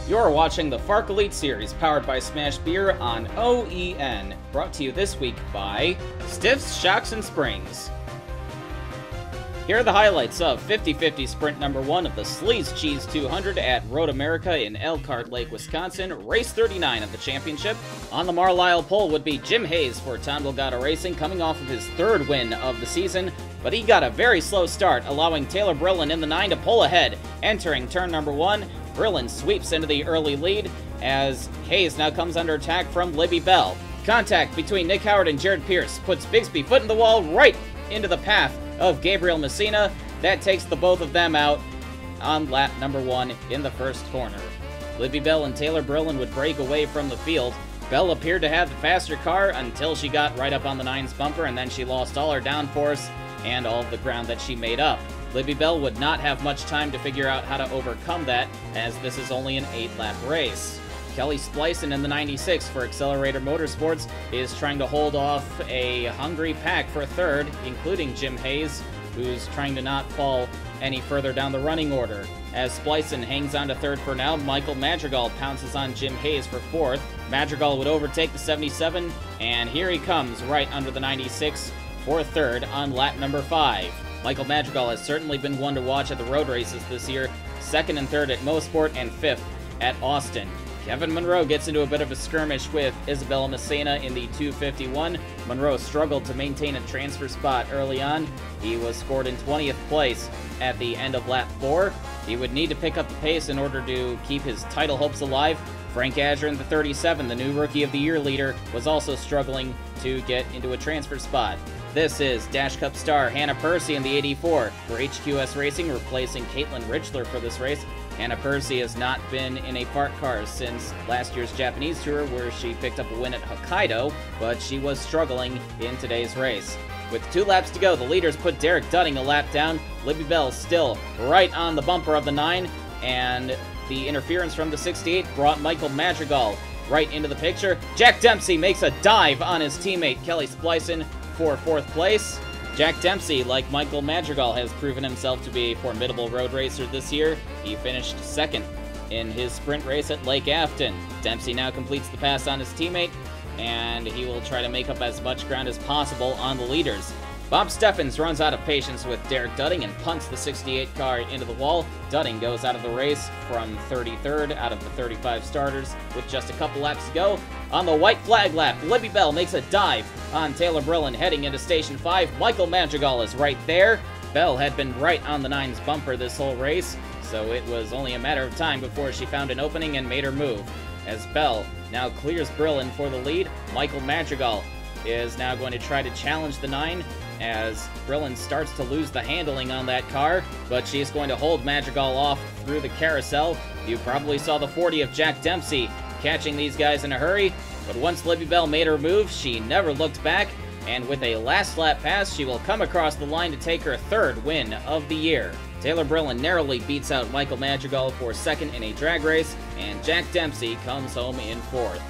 You're watching the FARC Elite Series, powered by Smash Beer on OEN. Brought to you this week by Stiffs, Shocks, and Springs. Here are the highlights of 50-50 Sprint number 1 of the Sleaze Cheese 200 at Road America in Elkhart Lake, Wisconsin, race 39 of the championship. On the Marlisle pole would be Jim Hayes for Tom Delgado Racing, coming off of his third win of the season, but he got a very slow start, allowing Taylor Brillin in the 9 to pull ahead. Entering turn number 1, Brillin sweeps into the early lead as Hayes now comes under attack from Libby Bell. Contact between Nick Howard and Jared Pierce puts Bigsby foot in the wall right into the path of Gabriel Messina. That takes the both of them out on lap number 1 in the first corner. Libby Bell and Taylor Brillin would break away from the field. Bell appeared to have the faster car until she got right up on the 9's bumper, and then she lost all her downforce and all of the ground that she made up. Libby Bell would not have much time to figure out how to overcome that, as this is only an 8-lap race. Kelly Splicin in the 96 for Accelerator Motorsports is trying to hold off a hungry pack for third, including Jim Hayes, who's trying to not fall any further down the running order. As Splicin hangs on to third for now, Michael Madrigal pounces on Jim Hayes for fourth. Madrigal would overtake the 77, and here he comes right under the 96 for third on lap number 5. Michael Madrigal has certainly been one to watch at the road races this year, second and third at Mosport and fifth at Austin. Kevin Monroe gets into a bit of a skirmish with Isabella Messina in the 251. Monroe struggled to maintain a transfer spot early on. He was scored in 20th place at the end of lap 4. He would need to pick up the pace in order to keep his title hopes alive. Frank Azure in the 37, the new Rookie of the Year leader, was also struggling to get into a transfer spot. This is Dash Cup star Hannah Percy in the 84 for HQS Racing, replacing Caitlin Richler for this race. Hannah Percy has not been in a FARC car since last year's Japanese Tour, where she picked up a win at Hokkaido, but she was struggling in today's race. With 2 laps to go, the leaders put Derek Dudding a lap down. Libby Bell still right on the bumper of the 9, and the interference from the 68 brought Michael Madrigal right into the picture. Jack Dempsey makes a dive on his teammate Kelly Splicin for 4th place. Jack Dempsey, like Michael Madrigal, has proven himself to be a formidable road racer this year. He finished second in his sprint race at Lake Afton. Dempsey now completes the pass on his teammate, and he will try to make up as much ground as possible on the leaders. Bob Steffens runs out of patience with Derek Dudding and punts the 68 car into the wall. Dudding goes out of the race from 33rd out of the 35 starters with just a couple laps to go. On the white flag lap, Libby Bell makes a dive on Taylor Brillin heading into Station 5. Michael Madrigal is right there. Bell had been right on the 9's bumper this whole race, so it was only a matter of time before she found an opening and made her move. As Bell now clears Brillin for the lead, Michael Madrigal is now going to try to challenge the 9 as Brillin starts to lose the handling on that car, but she's going to hold Madrigal off through the carousel. You probably saw the 40 of Jack Dempsey catching these guys in a hurry, but once Libby Bell made her move, she never looked back, and with a last lap pass, she will come across the line to take her 3rd win of the year. Taylor Brillin narrowly beats out Michael Madrigal for 2nd in a drag race, and Jack Dempsey comes home in 4th.